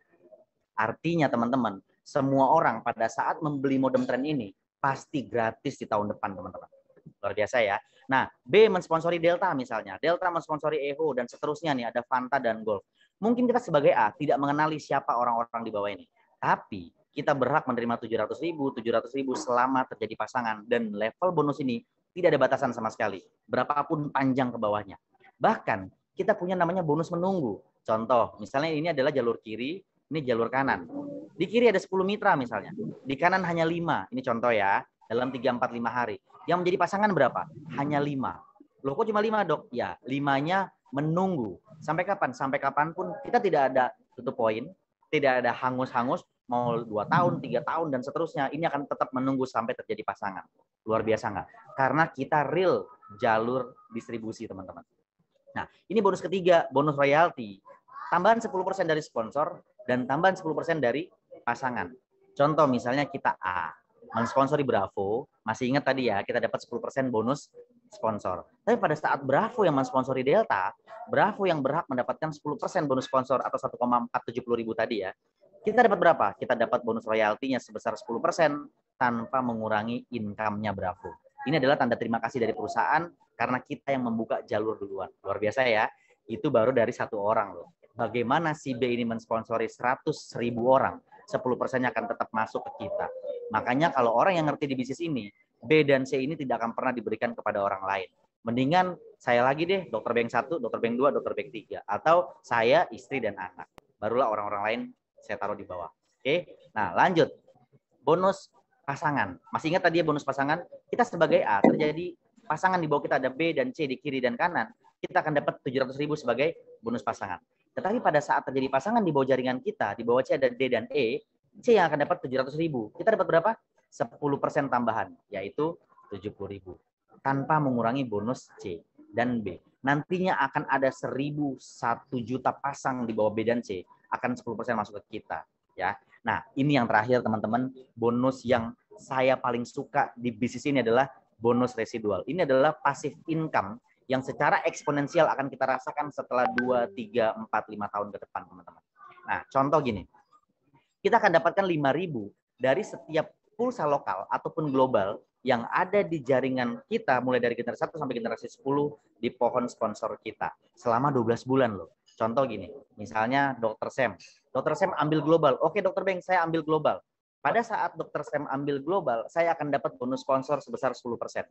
Artinya, teman-teman, semua orang pada saat membeli modem tren ini, pasti gratis di tahun depan, teman-teman. Luar biasa ya. Nah, B mensponsori Delta misalnya. Delta mensponsori Eho dan seterusnya nih, ada Fanta dan Golf. Mungkin kita sebagai A tidak mengenali siapa orang-orang di bawah ini. Tapi kita berhak menerima 700.000 selama terjadi pasangan. Dan level bonus ini tidak ada batasan sama sekali. Berapapun panjang ke bawahnya. Bahkan kita punya namanya bonus menunggu. Contoh, misalnya ini adalah jalur kiri, ini jalur kanan. Di kiri ada 10 mitra misalnya. Di kanan hanya 5. Ini contoh ya. Dalam 3-4-5 hari. Yang menjadi pasangan berapa? Hanya 5. Loh kok cuma 5, Dok? Ya, 5-nya menunggu. Sampai kapan? Sampai kapanpun kita tidak ada tutup poin, tidak ada hangus-hangus, mau 2 tahun, 3 tahun, dan seterusnya. Ini akan tetap menunggu sampai terjadi pasangan. Luar biasa nggak? Karena kita real jalur distribusi, teman-teman. Nah, ini bonus ketiga, bonus royalti. Tambahan 10% dari sponsor, dan tambahan 10% dari pasangan. Contoh misalnya kita A, mensponsori Bravo, masih ingat tadi ya, kita dapat 10% bonus sponsor. Tapi pada saat Bravo yang mensponsori Delta, Bravo yang berhak mendapatkan 10% bonus sponsor atau 1,470.000 tadi ya, kita dapat berapa? Kita dapat bonus royaltinya sebesar 10% tanpa mengurangi income-nya Bravo. Ini adalah tanda terima kasih dari perusahaan karena kita yang membuka jalur duluan. Luar biasa ya, itu baru dari 1 orang loh. Bagaimana si B ini mensponsori 100.000 orang? 10%-nya akan tetap masuk ke kita. Makanya kalau orang yang ngerti di bisnis ini, B dan C ini tidak akan pernah diberikan kepada orang lain. Mendingan saya lagi deh, dokter bank 1, dokter bank 2, dokter bank 3. Atau saya, istri, dan anak. Barulah orang-orang lain saya taruh di bawah. Oke, nah lanjut. Bonus pasangan. Masih ingat tadi ya bonus pasangan? Kita sebagai A, terjadi pasangan di bawah kita ada B dan C di kiri dan kanan. Kita akan dapat 700.000 sebagai bonus pasangan. Tetapi pada saat terjadi pasangan di bawah jaringan kita, di bawah C ada D dan E, C yang akan dapat 700.000. Kita dapat berapa? 10% tambahan, yaitu 70.000. Tanpa mengurangi bonus C dan B. Nantinya akan ada 1.001 juta pasang di bawah B dan C, akan 10% masuk ke kita. Ya. Nah, ini yang terakhir teman-teman, bonus yang saya paling suka di bisnis ini adalah bonus residual. Ini adalah passive income yang secara eksponensial akan kita rasakan setelah 2, 3, 4, 5 tahun ke depan, teman-teman. Nah, contoh gini. Kita akan dapatkan 5.000 dari setiap pulsa lokal ataupun global yang ada di jaringan kita mulai dari generasi 1 sampai generasi 10 di pohon sponsor kita selama 12 bulan loh. Contoh gini, misalnya Dr. Sam. Dr. Sam ambil global. Oke, Dr. Beng, saya ambil global. Pada saat Dr. Sam ambil global, saya akan dapat bonus sponsor sebesar 10%.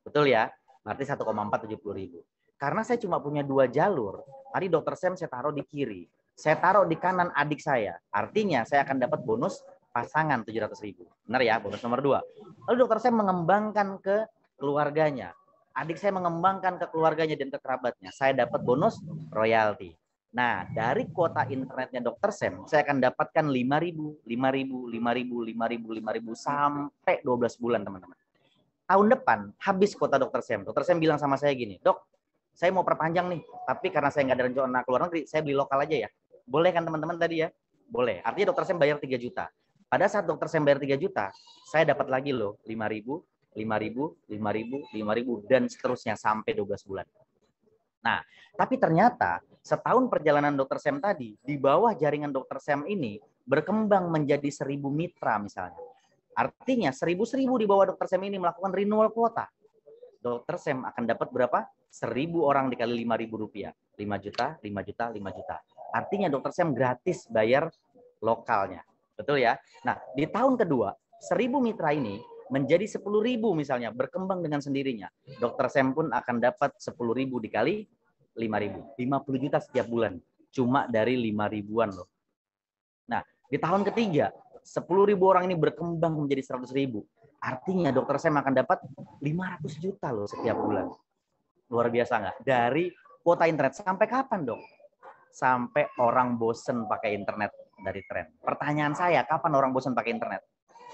Betul ya? Berarti 1,470.000. Karena saya cuma punya 2 jalur, tadi Dr. Sam saya taruh di kiri. Saya taruh di kanan adik saya. Artinya saya akan dapat bonus pasangan 700.000. Benar ya, bonus nomor 2. Lalu Dr. Sam mengembangkan ke keluarganya. adik saya mengembangkan ke keluarganya dan ke kerabatnya, saya dapat bonus royalti. Nah, dari kuota internetnya Dr. Sam, saya akan dapatkan 5.000, 5.000, 5.000, 5.000, 5.000 sampai 12 bulan, teman-teman. Tahun depan habis kuota Dr. Sam. Dr. Sam bilang sama saya gini, "Dok, saya mau perpanjang nih, tapi karena saya nggak ada rencana keluar negeri, saya beli lokal aja ya." Boleh kan teman-teman tadi ya? Boleh. Artinya Dr. Sam bayar 3 juta. Pada saat Dr. Sam bayar 3 juta, saya dapat lagi loh 5.000, 5.000, 5.000, 5.000, dan seterusnya sampai 12 bulan. Nah, tapi ternyata setahun perjalanan Dr. Sam tadi, di bawah jaringan Dr. Sam ini berkembang menjadi 1.000 mitra misalnya. Artinya 1.000 di bawah Dr. Sam ini melakukan renewal kuota. Dr. Sam akan dapat berapa? 1.000 orang dikali 5.000 rupiah. 5 juta, 5 juta, 5 juta. Artinya Dr. Sam gratis bayar lokalnya. Betul ya? Nah, di tahun kedua, 1.000 mitra ini menjadi 10.000 misalnya, berkembang dengan sendirinya. Dr. Sam pun akan dapat 10.000 dikali 5.000. 50 juta setiap bulan. Cuma dari 5.000-an loh. Nah, di tahun ketiga, 10.000 orang ini berkembang menjadi 100.000. Artinya Dr. Sam akan dapat 500 juta loh setiap bulan. Luar biasa nggak? Dari kuota internet. Sampai kapan dong? Sampai orang bosen pakai internet dari tren. Pertanyaan saya, kapan orang bosen pakai internet?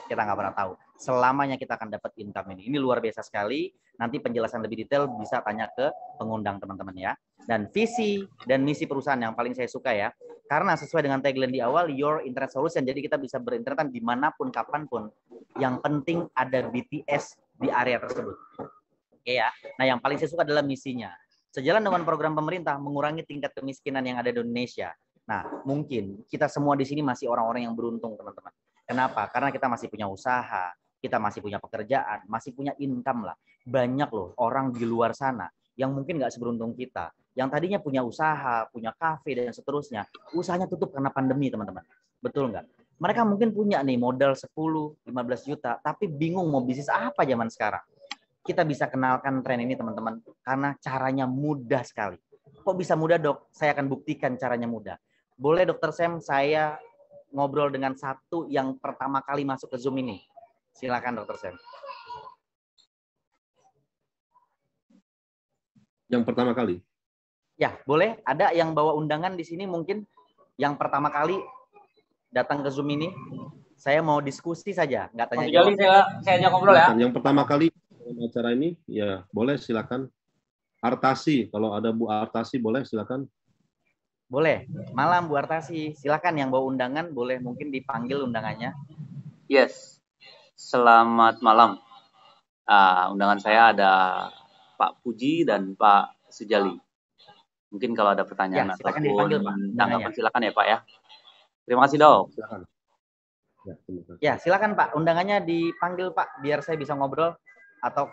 Kita nggak pernah tahu. Selamanya kita akan dapat income ini. Ini luar biasa sekali. Nanti penjelasan lebih detail bisa tanya ke pengundang teman-teman ya. Dan visi dan misi perusahaan yang paling saya suka ya. Karena sesuai dengan tagline di awal, Your Internet Solution. Jadi kita bisa berinternetan dimanapun, kapanpun. Yang penting ada BTS di area tersebut. Oke ya. Nah yang paling saya suka adalah misinya. Sejalan dengan program pemerintah mengurangi tingkat kemiskinan yang ada di Indonesia. Nah mungkin kita semua di sini masih orang-orang yang beruntung teman-teman. Kenapa? Karena kita masih punya usaha, kita masih punya pekerjaan, masih punya income lah. Banyak loh orang di luar sana yang mungkin nggak seberuntung kita. Yang tadinya punya usaha, punya kafe, dan seterusnya. Usahanya tutup karena pandemi, teman-teman. Betul nggak? Mereka mungkin punya nih modal 10, 15 juta, tapi bingung mau bisnis apa zaman sekarang. Kita bisa kenalkan tren ini, teman-teman, karena caranya mudah sekali. Kok bisa mudah, Dok? Saya akan buktikan caranya mudah. Boleh, Dr. Sam, saya ngobrol dengan satu yang pertama kali masuk ke Zoom ini. Silakan, Dr. Sam. Yang pertama kali? Ya, boleh. Ada yang bawa undangan di sini mungkin yang pertama kali datang ke Zoom ini. Saya mau diskusi saja, nggak tanya jawab. Saya ajak ngobrol ya. Yang pertama kali acara ini, ya boleh silakan. Artasi, kalau ada Bu Artasi boleh silakan. Boleh. Malam Bu Artasi, silakan yang bawa undangan boleh mungkin dipanggil undangannya. Yes. Selamat malam. Undangan saya ada Pak Puji dan Pak Sujali. Mungkin kalau ada pertanyaan Ya, silakan dipanggil, Pak, ataupun undangannya. tanggapan silakan ya Pak ya. Terima kasih Dok. Silakan. Ya, terima kasih. Ya, silakan Pak, undangannya dipanggil Pak biar saya bisa ngobrol atau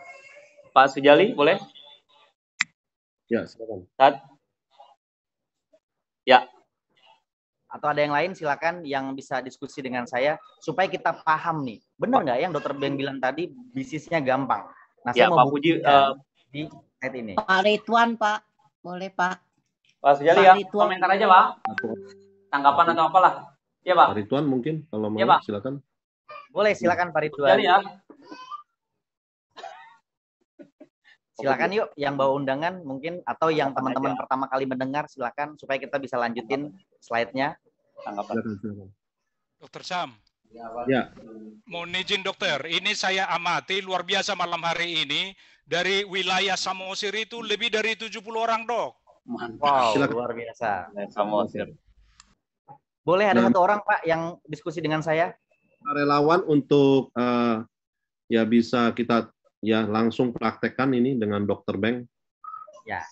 Pak Sujali boleh? Ya, silakan. Ya. atau ada yang lain silakan yang bisa diskusi dengan saya supaya kita paham nih. Benar nggak yang Dr. Ben bilang tadi bisnisnya gampang. Nah, Ya, saya mau Pak Puji, buktikan di slide ini. Pak Ridwan, Pak. Boleh, Pak. Pak Sujali ya, komentar aja Pak. Tanggapan atau apalah. Ya Pak. Pak Ridwan mungkin kalau mau Ya, Pak. silakan. Boleh, silakan Pak Ridwan. Sujali ya. Silakan yuk yang bawa undangan mungkin atau yang teman-teman pertama kali mendengar silakan supaya kita bisa lanjutin slide-nya. Tanggapan. Silakan. Dokter Sam. Ya. Mohon izin dokter, ini saya amati luar biasa malam hari ini dari wilayah Samosir itu lebih dari 70 orang dok. Wow, Silakan. luar biasa. Samosir. Boleh ada Dan- satu orang Pak yang diskusi dengan saya? Relawan untuk ya bisa kita ya langsung praktekkan ini dengan Dr. Beng. Ya.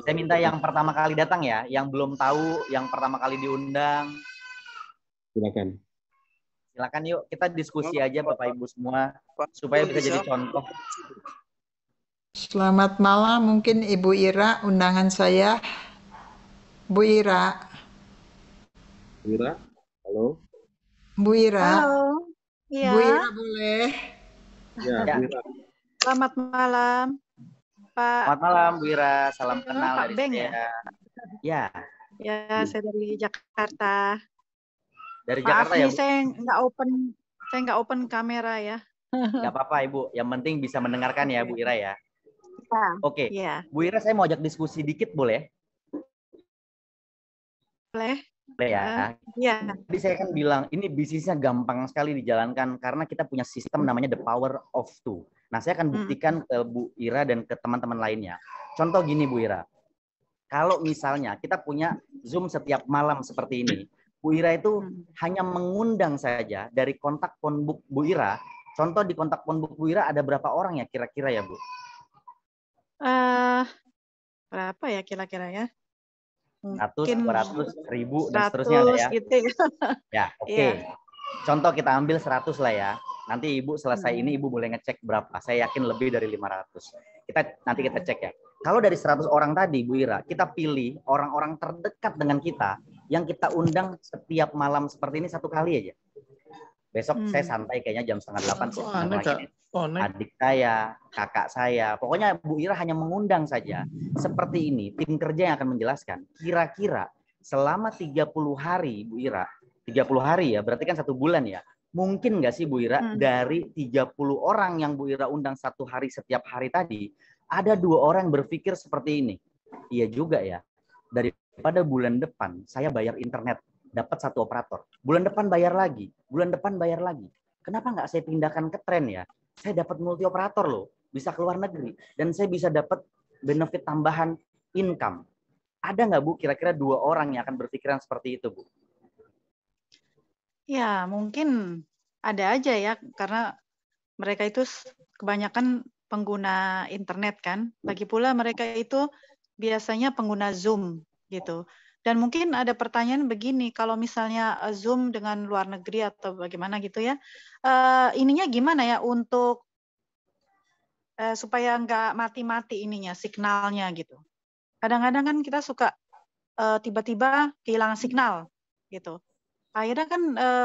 Saya minta yang pertama kali datang ya, yang belum tahu, yang pertama kali diundang. Silakan. Silakan yuk kita diskusi aja Bapak Ibu semua supaya bisa jadi contoh. Selamat malam, mungkin Ibu Ira, undangan saya. Bu Ira. Ira, halo. Bu Ira. Halo. Iya. Bu Ira boleh. Ya, Ya. Bu Ira. Selamat malam, Pak. Selamat malam Bu Ira, salam kenal Pak dari Beng saya. Ya, Ya, saya dari Jakarta. dari Maaf Jakarta ya nih, Bu. saya nggak open kamera ya. Nggak apa-apa Ibu, yang penting bisa mendengarkan ya Bu Ira ya. Oke. Iya. Bu Ira, saya mau ajak diskusi dikit boleh? Boleh. Boleh ya. Iya. Tadi saya kan bilang ini bisnisnya gampang sekali dijalankan karena kita punya sistem namanya the power of two. Nah, saya akan buktikan ke Bu Ira dan ke teman-teman lainnya. Contoh gini Bu Ira. Kalau misalnya kita punya Zoom setiap malam seperti ini, Bu Ira itu hanya mengundang saja dari kontak phonebook Bu Ira. Contoh di kontak phonebook Bu Ira ada berapa orang ya kira-kira ya Bu? Berapa ya kira-kira ya? 100, Mungkin 200, 1000 dan seterusnya ada ya. gitu ya. Ya, oke. Iya. Contoh kita ambil 100 lah ya. Nanti Ibu selesai ini Ibu boleh ngecek berapa. Saya yakin lebih dari 500. Nanti kita cek ya. Kalau dari 100 orang tadi Bu Ira, kita pilih orang-orang terdekat dengan kita yang kita undang setiap malam seperti ini 1 kali aja. Besok saya santai kayaknya jam 7:30 sih. Adik saya, kakak saya. Pokoknya Bu Ira hanya mengundang saja. Seperti ini, tim kerja yang akan menjelaskan. Kira-kira selama 30 hari Bu Ira, 30 hari ya, berarti kan 1 bulan ya. Mungkin nggak sih Bu Ira, dari 30 orang yang Bu Ira undang 1 hari setiap hari tadi, ada 2 orang yang berpikir seperti ini. Iya juga ya, daripada bulan depan saya bayar internet, dapat 1 operator. Bulan depan bayar lagi, bulan depan bayar lagi. Kenapa nggak saya pindahkan ke tren ya? Saya dapat multi operator loh, bisa keluar negeri. Dan saya bisa dapat benefit tambahan income. Ada nggak Bu kira-kira 2 orang yang akan berpikiran seperti itu Bu? Ya, mungkin ada aja ya, karena mereka itu kebanyakan pengguna internet kan. Lagi pula mereka itu biasanya pengguna Zoom gitu. Dan mungkin ada pertanyaan begini, kalau misalnya Zoom dengan luar negeri atau bagaimana gitu ya, ininya gimana ya untuk supaya nggak mati-mati ininya, signalnya gitu. Kadang-kadang kan kita suka tiba-tiba kehilangan signal gitu. Akhirnya kan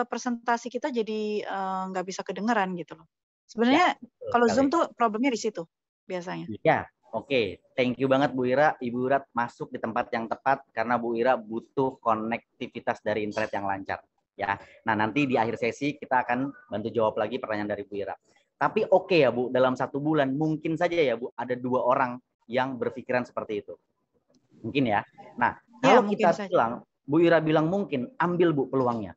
presentasi kita jadi nggak bisa kedengeran gitu loh. Sebenarnya kalau Zoom tuh problemnya di situ biasanya. Ya, oke. Thank you banget Bu Ira. Ibu Ira masuk di tempat yang tepat karena Bu Ira butuh konektivitas dari internet yang lancar. Ya. Nah, nanti di akhir sesi kita akan bantu jawab lagi pertanyaan dari Bu Ira. Tapi oke ya Bu, dalam 1 bulan mungkin saja ya Bu ada 2 orang yang berpikiran seperti itu. Mungkin ya. Nah, kalau kita bilang, Bu Ira bilang mungkin, ambil Bu peluangnya.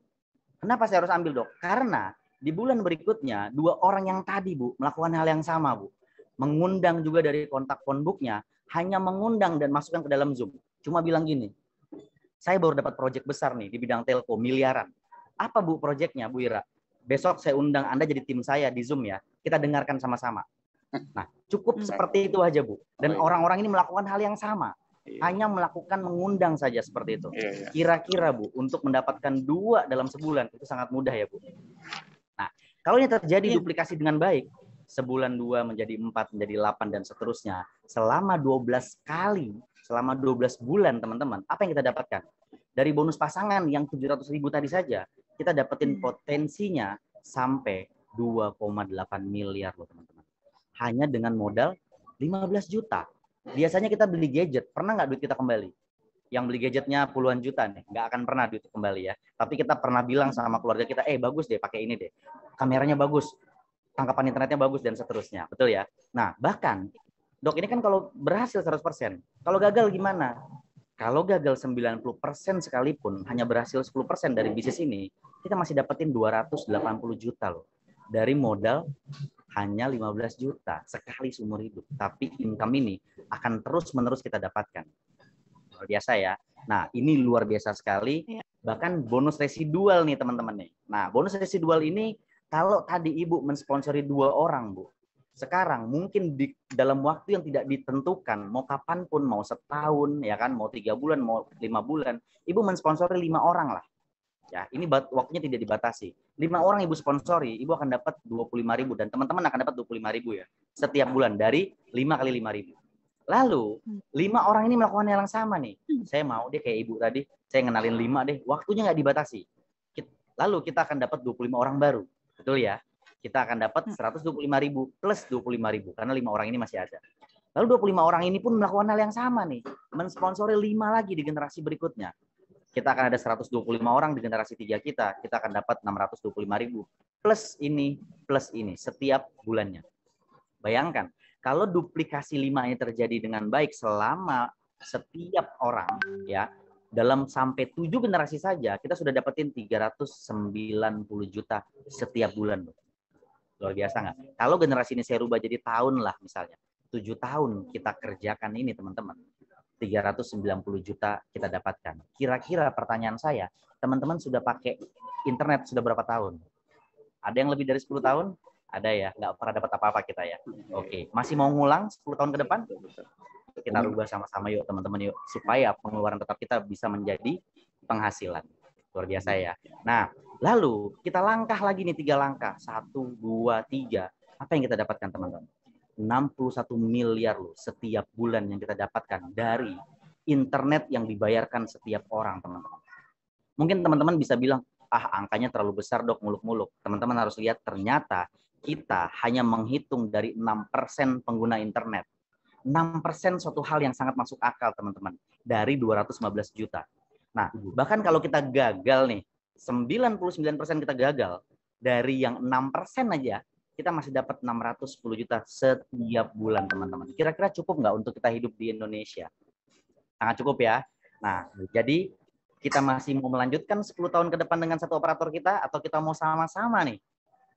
Kenapa saya harus ambil Dok? Karena di bulan berikutnya 2 orang yang tadi Bu melakukan hal yang sama Bu. Mengundang juga dari kontak phonebooknya, hanya mengundang dan masukkan ke dalam Zoom. Cuma bilang gini, saya baru dapat proyek besar nih di bidang telco, miliaran. Apa Bu proyeknya Bu Ira? Besok saya undang Anda jadi tim saya di Zoom ya. Kita dengarkan sama-sama. Nah, cukup seperti itu aja Bu. Dan orang-orang ini melakukan hal yang sama. Hanya melakukan mengundang saja seperti itu. Kira-kira Bu, untuk mendapatkan 2 dalam sebulan, itu sangat mudah ya Bu. Nah, kalau ini terjadi duplikasi dengan baik, sebulan 2 menjadi 4, menjadi 8, dan seterusnya. Selama 12 kali, selama 12 bulan teman-teman, apa yang kita dapatkan? Dari bonus pasangan yang 700.000 tadi saja, kita dapetin potensinya sampai 2,8 miliar loh teman-teman. Hanya dengan modal 15 juta. Biasanya kita beli gadget, pernah nggak duit kita kembali? Yang beli gadgetnya puluhan juta nih, nggak akan pernah duit kembali ya. Tapi kita pernah bilang sama keluarga kita, bagus deh pakai ini deh. Kameranya bagus, tangkapan internetnya bagus, dan seterusnya. Betul ya? Nah, bahkan, Dok, ini kan kalau berhasil 100%. Kalau gagal gimana? Kalau gagal 90% sekalipun, hanya berhasil 10% dari bisnis ini, kita masih dapetin 280 juta loh. Dari modal hanya 15 juta sekali seumur hidup. Tapi income ini akan terus-menerus kita dapatkan. Luar biasa ya. Nah, ini luar biasa sekali. Bahkan bonus residual nih teman-teman nih. Nah, bonus residual ini kalau tadi Ibu mensponsori 2 orang, Bu. Sekarang mungkin di dalam waktu yang tidak ditentukan, mau kapanpun, mau setahun, ya kan, mau 3 bulan, mau 5 bulan, Ibu mensponsori 5 orang lah. Ya, ini waktunya tidak dibatasi. 5 orang Ibu sponsori, Ibu akan dapat 25.000 dan teman-teman akan dapat 25.000 ya setiap bulan dari 5 kali 5.000. Lalu 5 orang ini melakukan hal yang sama nih. Saya mau deh kayak Ibu tadi, saya ngenalin 5 deh, waktunya nggak dibatasi. Lalu kita akan dapat 25 orang baru, betul ya? Kita akan dapat 125.000 plus 25.000 karena 5 orang ini masih ada. Lalu 25 orang ini pun melakukan hal yang sama nih, mensponsori 5 lagi di generasi berikutnya. Kita akan ada 125 orang di generasi 3 kita akan dapat 625.000 plus ini setiap bulannya. Bayangkan, Kalau duplikasi 5 ini terjadi dengan baik selama setiap orang, ya, dalam sampai 7 generasi saja, kita sudah dapetin 390 juta setiap bulan. Luar biasa nggak? Kalau generasi ini saya rubah jadi tahun lah misalnya. 7 tahun kita kerjakan ini teman-teman. 390 juta kita dapatkan. Kira-kira pertanyaan saya, teman-teman sudah pakai internet sudah berapa tahun? Ada yang lebih dari 10 tahun? Ada ya, nggak pernah dapat apa-apa kita ya. Oke, masih mau ngulang 10 tahun ke depan? Kita rubah sama-sama yuk teman-teman yuk, supaya pengeluaran tetap kita bisa menjadi penghasilan. Luar biasa ya. Nah, lalu kita langkah lagi nih 3 langkah. 1, 2, 3. Apa yang kita dapatkan teman-teman? 61 miliar loh setiap bulan yang kita dapatkan dari internet yang dibayarkan setiap orang teman-teman. Mungkin teman-teman bisa bilang, angkanya terlalu besar dok, muluk-muluk. Teman-teman harus lihat ternyata kita hanya menghitung dari 6% pengguna internet. 6% suatu hal yang sangat masuk akal teman-teman. Dari 215 juta. Nah, bahkan kalau kita gagal nih, 99% kita gagal, dari yang 6% aja, kita masih dapat 610 juta setiap bulan teman-teman. Kira-kira cukup nggak untuk kita hidup di Indonesia? Sangat cukup ya. Nah, jadi kita masih mau melanjutkan 10 tahun ke depan dengan satu operator kita, atau kita mau sama-sama nih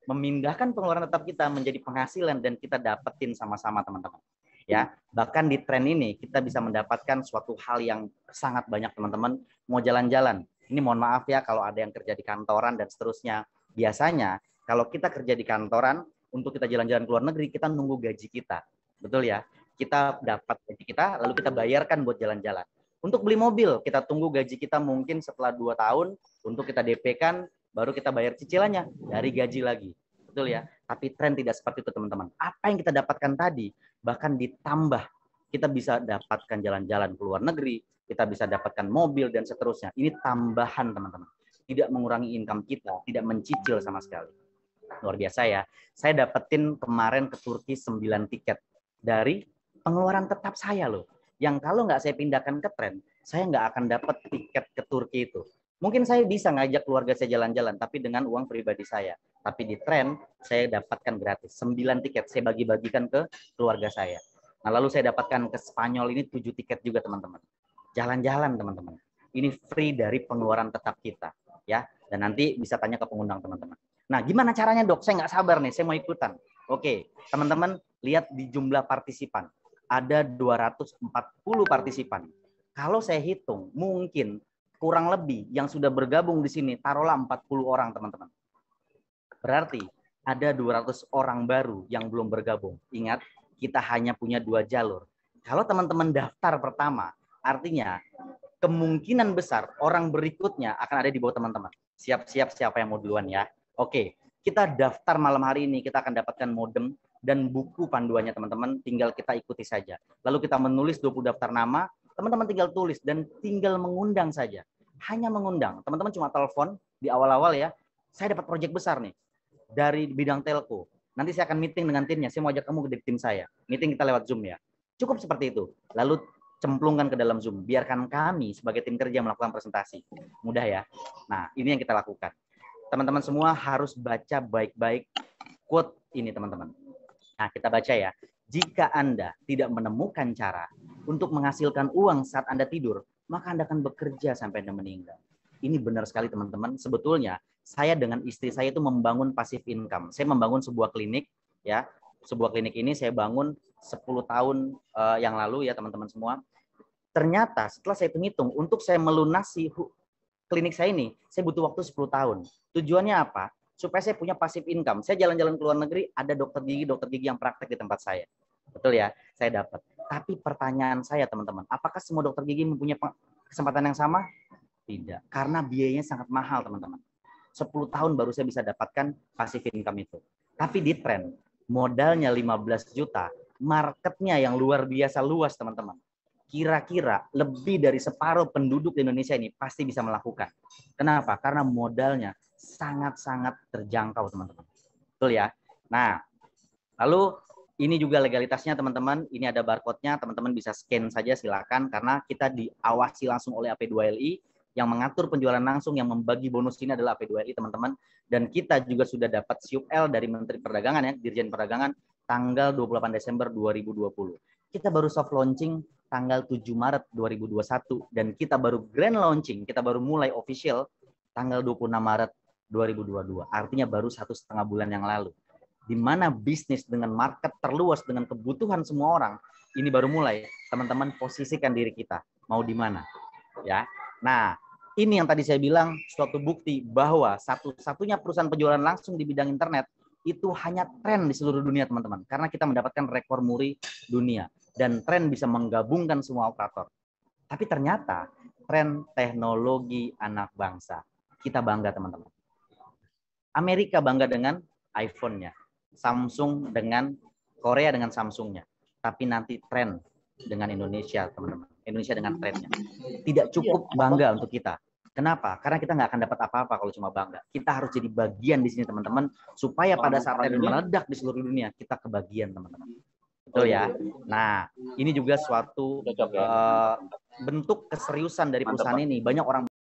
memindahkan pengeluaran tetap kita menjadi penghasilan dan kita dapetin sama-sama teman-teman. Ya, bahkan di tren ini kita bisa mendapatkan suatu hal yang sangat banyak teman-teman. Mau jalan-jalan, ini mohon maaf ya kalau ada yang kerja di kantoran dan seterusnya. Biasanya kalau kita kerja di kantoran, untuk kita jalan-jalan ke luar negeri, kita nunggu gaji kita. Betul ya? Kita dapat gaji kita, lalu kita bayarkan buat jalan-jalan. Untuk beli mobil, kita tunggu gaji kita mungkin setelah 2 tahun, untuk kita DP-kan, baru kita bayar cicilannya dari gaji lagi. Betul ya? Tapi tren tidak seperti itu teman-teman. Apa yang kita dapatkan tadi, bahkan ditambah, kita bisa dapatkan jalan-jalan ke luar negeri, kita bisa dapatkan mobil, dan seterusnya. Ini tambahan teman-teman. Tidak mengurangi income kita, tidak mencicil sama sekali. Luar biasa ya. Saya dapetin kemarin ke Turki 9 tiket. Dari pengeluaran tetap saya loh. Yang kalau nggak saya pindahkan ke tren, saya nggak akan dapat tiket ke Turki itu. Mungkin saya bisa ngajak keluarga saya jalan-jalan, tapi dengan uang pribadi saya. Tapi di tren, saya dapatkan gratis. 9 tiket, saya bagi-bagikan ke keluarga saya. Nah, lalu saya dapatkan ke Spanyol ini 7 tiket juga, teman-teman. Jalan-jalan, teman-teman. Ini free dari pengeluaran tetap kita. Ya, dan nanti bisa tanya ke pengundang, teman-teman. Nah, gimana caranya, dok? Saya nggak sabar nih, saya mau ikutan. Oke, teman-teman, lihat di jumlah partisipan. Ada 240 partisipan. Kalau saya hitung, mungkin kurang lebih yang sudah bergabung di sini, taruhlah 40 orang, teman-teman. Berarti ada 200 orang baru yang belum bergabung. Ingat, kita hanya punya 2 jalur. Kalau teman-teman daftar pertama, artinya kemungkinan besar orang berikutnya akan ada di bawah teman-teman. Siap-siap siapa yang mau duluan ya. Oke, kita daftar malam hari ini, kita akan dapatkan modem dan buku panduannya teman-teman, tinggal kita ikuti saja. Lalu kita menulis 20 daftar nama, teman-teman tinggal tulis dan tinggal mengundang saja. Hanya mengundang. Teman-teman cuma telepon di awal-awal ya. Saya dapat proyek besar nih dari bidang telco. Nanti saya akan meeting dengan timnya. Saya mau ajak kamu ke tim saya. Meeting kita lewat Zoom ya. Cukup seperti itu. Lalu cemplungkan ke dalam Zoom. Biarkan kami sebagai tim kerja melakukan presentasi. Mudah ya. Nah, ini yang kita lakukan. Teman-teman semua harus baca baik-baik quote ini teman-teman. Nah, kita baca ya. Jika Anda tidak menemukan cara untuk menghasilkan uang saat Anda tidur, maka Anda akan bekerja sampai Anda meninggal. Ini benar sekali teman-teman. Sebetulnya saya dengan istri saya itu membangun passive income. Saya membangun sebuah klinik ya. Sebuah klinik ini saya bangun 10 tahun yang lalu ya teman-teman semua. Ternyata setelah saya hitung untuk saya melunasi klinik saya ini, saya butuh waktu 10 tahun. Tujuannya apa? Supaya saya punya passive income. Saya jalan-jalan ke luar negeri, ada dokter gigi yang praktek di tempat saya. Betul ya? Saya dapat. Tapi pertanyaan saya teman-teman, apakah semua dokter gigi mempunyai kesempatan yang sama? Tidak. Karena biayanya sangat mahal teman-teman. 10 tahun baru saya bisa dapatkan passive income itu. Tapi di tren, modalnya 15 juta, marketnya yang luar biasa luas teman-teman. Kira-kira lebih dari separuh penduduk di Indonesia ini pasti bisa melakukan. Kenapa? Karena modalnya sangat-sangat terjangkau teman-teman. Betul ya? Nah, lalu ini juga legalitasnya teman-teman. Ini ada barcode-nya, teman-teman bisa scan saja silakan karena kita diawasi langsung oleh AP2LI yang mengatur penjualan langsung, yang membagi bonus ini adalah AP2LI teman-teman. Dan kita juga sudah dapat SIUP-L dari Menteri Perdagangan ya, Dirjen Perdagangan. tanggal 28 Desember 2020. Kita baru soft launching tanggal 7 Maret 2021 dan kita baru grand launching, kita baru mulai official tanggal 26 Maret 2022. Artinya baru 1,5 bulan yang lalu. Di mana bisnis dengan market terluas dengan kebutuhan semua orang, ini baru mulai. Teman-teman posisikan diri kita mau di mana, ya. Nah, ini yang tadi saya bilang suatu bukti bahwa satu-satunya perusahaan penjualan langsung di bidang internet itu hanya tren di seluruh dunia, teman-teman. Karena kita mendapatkan rekor muri dunia dan tren bisa menggabungkan semua operator. Tapi ternyata tren teknologi anak bangsa. Kita bangga, teman-teman. Amerika bangga dengan iPhone-nya. Samsung dengan Korea dengan Samsung-nya. Tapi nanti tren dengan Indonesia, teman-teman. Indonesia dengan trennya. Tidak cukup bangga untuk kita. Kenapa? Karena kita nggak akan dapat apa-apa kalau cuma bangga. Kita harus jadi bagian di sini, teman-teman. Supaya pada saat tren meledak di seluruh dunia, kita kebagian, teman-teman. Betul ya? Nah, ini juga suatu bentuk keseriusan dari perusahaan ini. Banyak orang